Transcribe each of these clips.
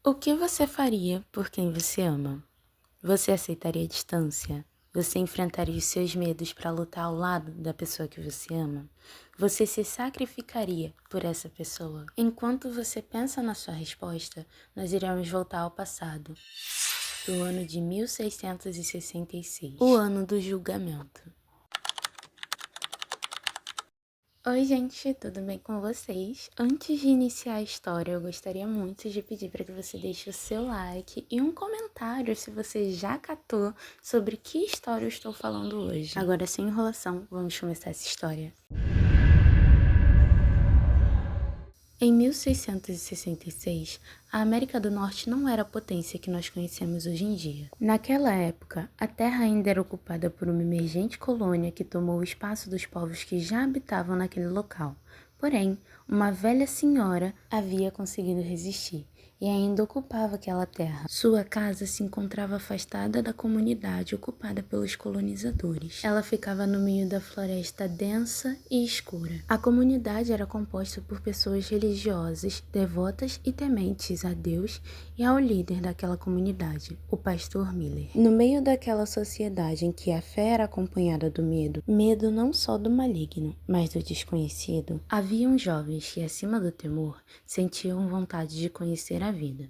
O que você faria por quem você ama? Você aceitaria a distância? Você enfrentaria os seus medos para lutar ao lado da pessoa que você ama? Você se sacrificaria por essa pessoa? Enquanto você pensa na sua resposta, nós iremos voltar ao passado, do ano de 1666, o ano do julgamento. Oi, gente, tudo bem com vocês? Antes de iniciar a história, eu gostaria muito de pedir para que você deixe o seu like e um comentário se você já catou sobre que história eu estou falando hoje. Agora, sem enrolação, vamos começar essa história. Em 1666, a América do Norte não era a potência que nós conhecemos hoje em dia. Naquela época, a terra ainda era ocupada por uma emergente colônia que tomou o espaço dos povos que já habitavam naquele local. Porém, uma velha senhora havia conseguido resistir e ainda ocupava aquela terra. Sua casa se encontrava afastada da comunidade ocupada pelos colonizadores. Ela ficava no meio da floresta densa e escura. A comunidade era composta por pessoas religiosas, devotas e tementes a Deus e ao líder daquela comunidade, o pastor Miller. No meio daquela sociedade em que a fé era acompanhada do medo, medo não só do maligno, mas do desconhecido, haviam jovens que, acima do temor, sentiam vontade de conhecer a vida.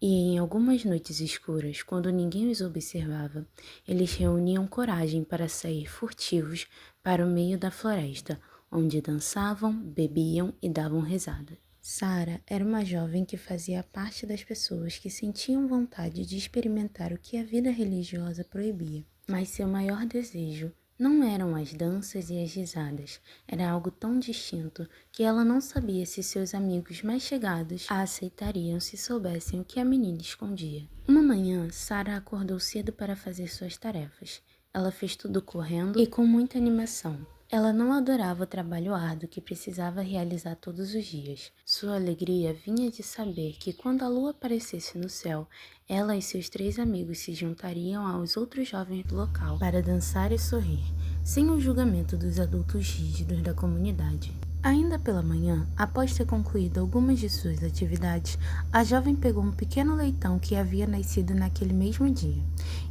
E em algumas noites escuras, quando ninguém os observava, eles reuniam coragem para sair furtivos para o meio da floresta, onde dançavam, bebiam e davam risada. Sarah era uma jovem que fazia parte das pessoas que sentiam vontade de experimentar o que a vida religiosa proibia. Mas seu maior desejo não eram as danças e as risadas, era algo tão distinto que ela não sabia se seus amigos mais chegados a aceitariam se soubessem o que a menina escondia. Uma manhã, Sarah acordou cedo para fazer suas tarefas. Ela fez tudo correndo e com muita animação. Ela não adorava o trabalho árduo que precisava realizar todos os dias. Sua alegria vinha de saber que quando a lua aparecesse no céu, ela e seus 3 amigos se juntariam aos outros jovens do local para dançar e sorrir, sem o julgamento dos adultos rígidos da comunidade. Ainda pela manhã, após ter concluído algumas de suas atividades, a jovem pegou um pequeno leitão que havia nascido naquele mesmo dia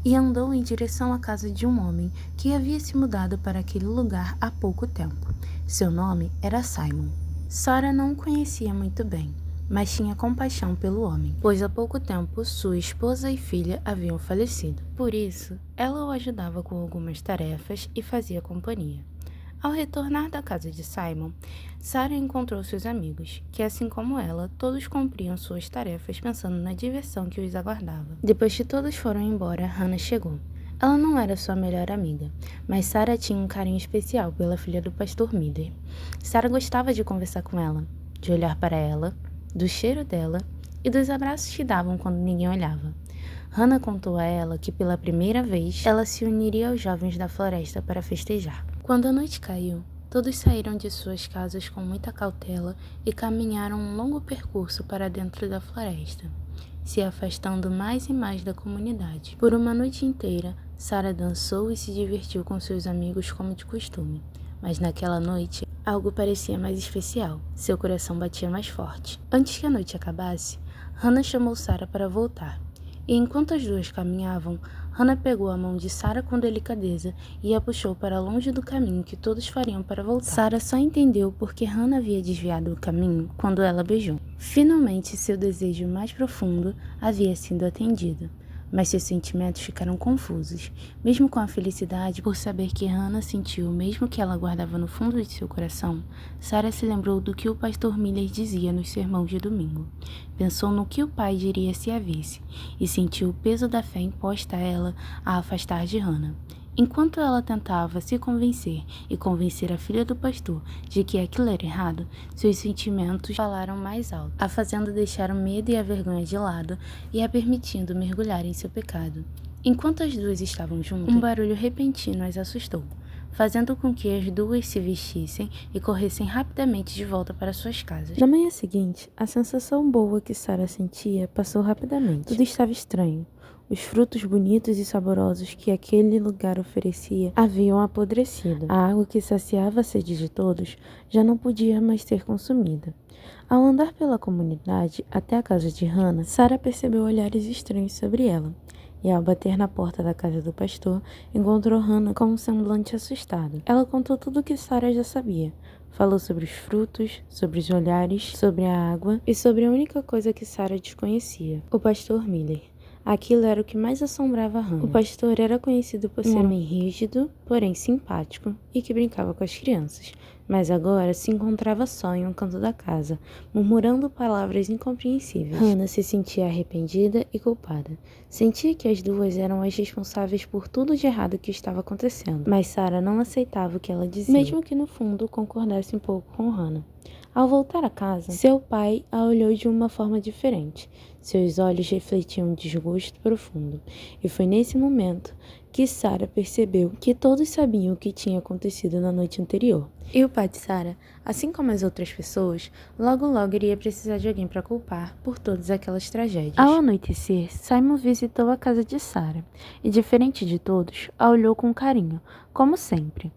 e andou em direção à casa de um homem que havia se mudado para aquele lugar há pouco tempo. Seu nome era Simon. Sarah não o conhecia muito bem, mas tinha compaixão pelo homem, pois há pouco tempo sua esposa e filha haviam falecido. Por isso, ela o ajudava com algumas tarefas e fazia companhia. Ao retornar da casa de Simon, Sarah encontrou seus amigos, que assim como ela, todos cumpriam suas tarefas pensando na diversão que os aguardava. Depois que todos foram embora, Hannah chegou. Ela não era sua melhor amiga, mas Sarah tinha um carinho especial pela filha do pastor Miller. Sarah gostava de conversar com ela, de olhar para ela, do cheiro dela e dos abraços que davam quando ninguém olhava. Hannah contou a ela que pela primeira vez ela se uniria aos jovens da floresta para festejar. Quando a noite caiu, todos saíram de suas casas com muita cautela e caminharam um longo percurso para dentro da floresta, se afastando mais e mais da comunidade. Por uma noite inteira, Sarah dançou e se divertiu com seus amigos como de costume. Mas naquela noite, algo parecia mais especial. Seu coração batia mais forte. Antes que a noite acabasse, Hannah chamou Sarah para voltar. E enquanto as duas caminhavam, Hannah pegou a mão de Sarah com delicadeza e a puxou para longe do caminho que todos fariam para voltar. Sarah só entendeu porque Hannah havia desviado o caminho quando ela beijou. Finalmente, seu desejo mais profundo havia sido atendido. Mas seus sentimentos ficaram confusos, mesmo com a felicidade por saber que Hannah sentiu o mesmo que ela guardava no fundo de seu coração. Sarah se lembrou do que o pastor Miller dizia nos sermões de domingo. Pensou no que o pai diria se a visse, e sentiu o peso da fé imposta a ela a afastar de Hannah. Enquanto ela tentava se convencer e convencer a filha do pastor de que aquilo era errado, seus sentimentos falaram mais alto, a fazendo deixar o medo e a vergonha de lado e a permitindo mergulhar em seu pecado. Enquanto as duas estavam juntas, um barulho repentino as assustou, fazendo com que as duas se vestissem e corressem rapidamente de volta para suas casas. Na manhã seguinte, a sensação boa que Sarah sentia passou rapidamente. Tudo estava estranho. Os frutos bonitos e saborosos que aquele lugar oferecia haviam apodrecido. A água que saciava a sede de todos já não podia mais ser consumida. Ao andar pela comunidade até a casa de Hannah, Sarah percebeu olhares estranhos sobre ela. E ao bater na porta da casa do pastor, encontrou Hannah com um semblante assustado. Ela contou tudo o que Sarah já sabia. Falou sobre os frutos, sobre os olhares, sobre a água e sobre a única coisa que Sarah desconhecia, o pastor Miller. Aquilo era o que mais assombrava Hannah. O pastor era conhecido por ser um homem rígido, porém simpático, e que brincava com as crianças. Mas agora se encontrava só em um canto da casa, murmurando palavras incompreensíveis. Hannah se sentia arrependida e culpada. Sentia que as duas eram as responsáveis por tudo de errado que estava acontecendo. Mas Sarah não aceitava o que ela dizia, mesmo que no fundo concordasse um pouco com Hannah. Ao voltar a casa, seu pai a olhou de uma forma diferente. Seus olhos refletiam um desgosto profundo. E foi nesse momento que Sarah percebeu que todos sabiam o que tinha acontecido na noite anterior. E o pai de Sarah, assim como as outras pessoas, logo iria precisar de alguém para culpar por todas aquelas tragédias. Ao anoitecer, Simon visitou a casa de Sarah e, diferente de todos, a olhou com carinho, como sempre.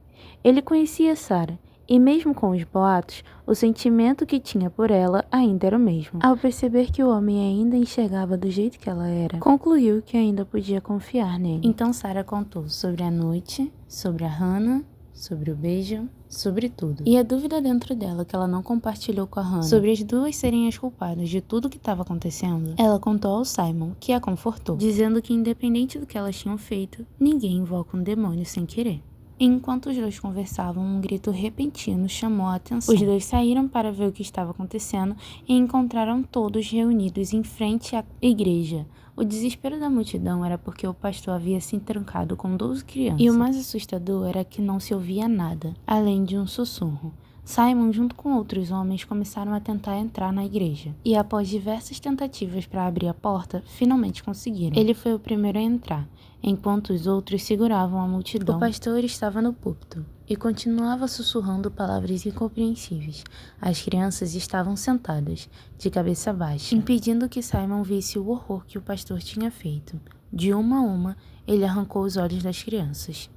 Ele conhecia Sarah. E mesmo com os boatos, o sentimento que tinha por ela ainda era o mesmo. Ao perceber que o homem ainda enxergava do jeito que ela era, concluiu que ainda podia confiar nele. Então Sarah contou sobre a noite, sobre a Hannah, sobre o beijo, sobre tudo. E a dúvida dentro dela que ela não compartilhou com a Hannah, sobre as duas serem as culpadas de tudo que estava acontecendo, ela contou ao Simon, que a confortou, dizendo que independente do que elas tinham feito, ninguém invoca um demônio sem querer. Enquanto os dois conversavam, um grito repentino chamou a atenção. Os dois saíram para ver o que estava acontecendo e encontraram todos reunidos em frente à igreja. O desespero da multidão era porque o pastor havia se trancado com 12 crianças. E o mais assustador era que não se ouvia nada, além de um sussurro. Simon, junto com outros homens, começaram a tentar entrar na igreja. E após diversas tentativas para abrir a porta, finalmente conseguiram. Ele foi o primeiro a entrar, enquanto os outros seguravam a multidão. O pastor estava no púlpito e continuava sussurrando palavras incompreensíveis. As crianças estavam sentadas, de cabeça baixa, impedindo que Simon visse o horror que o pastor tinha feito. De uma a uma, ele arrancou os olhos das crianças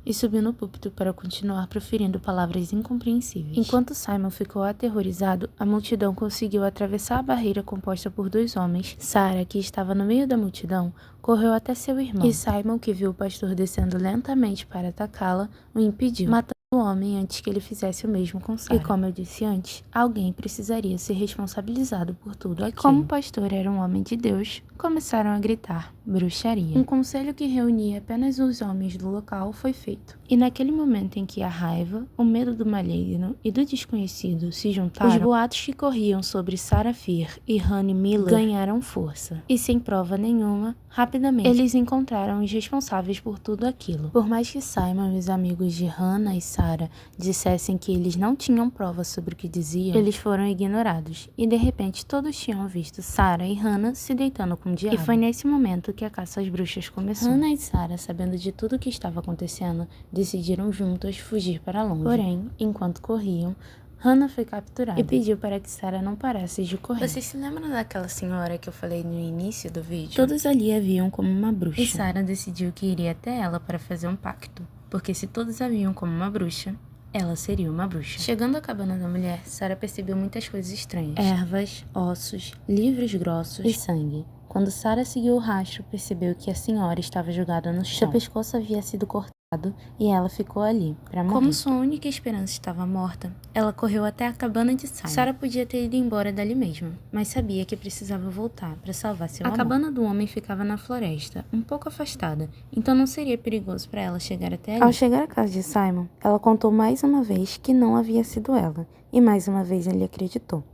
e subiu no púlpito para continuar proferindo palavras incompreensíveis. Enquanto Simon ficou aterrorizado, a multidão conseguiu atravessar a barreira composta por dois homens. Sarah, que estava no meio da multidão, correu até seu irmão. E Simon, que viu o pastor descendo lentamente para atacá-la, o impediu, matando o homem antes que ele fizesse o mesmo com Sarah. E como eu disse antes, alguém precisaria ser responsabilizado por tudo aquilo. Como o pastor era um homem de Deus, começaram a gritar bruxaria. Um conselho que reunia apenas os homens do local foi feito. E naquele momento em que a raiva, o medo do maligno e do desconhecido se juntaram, os boatos que corriam sobre Sarah Fier e Hannah Miller ganharam força. E sem prova nenhuma, rapidamente, eles encontraram os responsáveis por tudo aquilo. Por mais que Simon e os amigos de Hannah e Sarah dissessem que eles não tinham prova sobre o que diziam, eles foram ignorados. E de repente todos tinham visto Sarah e Hannah se deitando com o diabo. E foi nesse momento que a caça às bruxas começou. Hannah e Sarah, sabendo de tudo o que estava acontecendo, decidiram juntas fugir para longe. Porém, enquanto corriam, Hannah foi capturada e pediu para que Sarah não parasse de correr. Vocês se lembram daquela senhora que eu falei no início do vídeo? Todos ali a viam como uma bruxa. E Sarah decidiu que iria até ela para fazer um pacto, porque se todos a viam como uma bruxa, ela seria uma bruxa. Chegando à cabana da mulher, Sarah percebeu muitas coisas estranhas. Ervas, ossos, livros grossos e sangue. Quando Sarah seguiu o rastro, percebeu que a senhora estava jogada no chão. Seu pescoço havia sido cortado e ela ficou ali, para morrer. Como sua única esperança estava morta, ela correu até a cabana de Simon. Sarah podia ter ido embora dali mesmo, mas sabia que precisava voltar para salvar seu amor. A cabana do homem ficava na floresta, um pouco afastada, então não seria perigoso para ela chegar até ali. Ao chegar à casa de Simon, ela contou mais uma vez que não havia sido ela, e mais uma vez ele acreditou.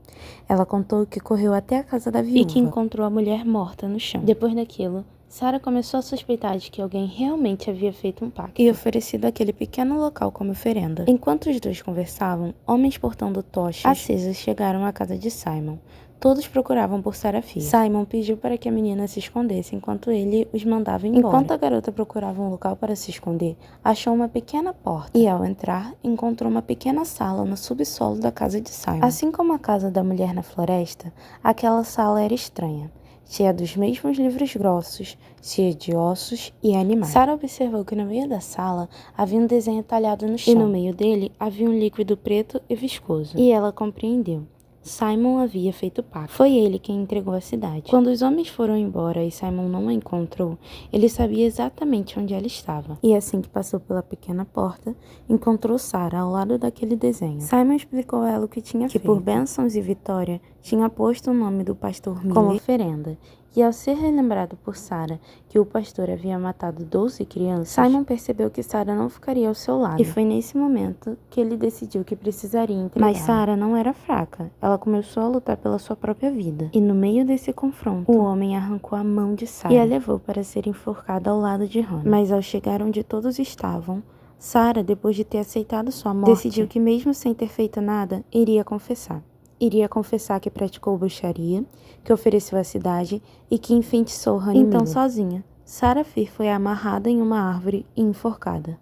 Ela contou que correu até a casa da viúva e que encontrou a mulher morta no chão. Depois daquilo, Sarah começou a suspeitar de que alguém realmente havia feito um pacto e oferecido aquele pequeno local como oferenda. Enquanto os dois conversavam, homens portando tochas acesas chegaram à casa de Simon. Todos procuravam por Sarah Fier. Simon pediu para que a menina se escondesse enquanto ele os mandava embora. Enquanto a garota procurava um local para se esconder, achou uma pequena porta e, ao entrar, encontrou uma pequena sala no subsolo da casa de Simon. Assim como a casa da mulher na floresta, aquela sala era estranha. cheia dos mesmos livros grossos, cheia de ossos e animais. Sarah observou que no meio da sala havia um desenho talhado no chão, e no meio dele havia um líquido preto e viscoso. E ela compreendeu. Simon havia feito pacto. Foi ele quem entregou a cidade. Quando os homens foram embora e Simon não a encontrou, ele sabia exatamente onde ela estava. E assim que passou pela pequena porta, encontrou Sarah ao lado daquele desenho. Simon explicou a ela o que tinha feito. Que por bênçãos e vitória, tinha posto o nome do pastor Miller como oferenda. E ao ser relembrado por Sarah que o pastor havia matado 12 crianças, Simon percebeu que Sarah não ficaria ao seu lado. E foi nesse momento que ele decidiu que precisaria entregar. Mas Sarah não era fraca. Ela começou a lutar pela sua própria vida. E no meio desse confronto, o homem arrancou a mão de Sarah e a levou para ser enforcada ao lado de Hannah. Mas ao chegar onde todos estavam, Sarah, depois de ter aceitado sua morte, decidiu que mesmo sem ter feito nada, iria confessar. Iria confessar que praticou bruxaria, que ofereceu a cidade e que enfeitiçou Honey Miller. Então, sozinha, Sarah Fier foi amarrada em uma árvore e enforcada.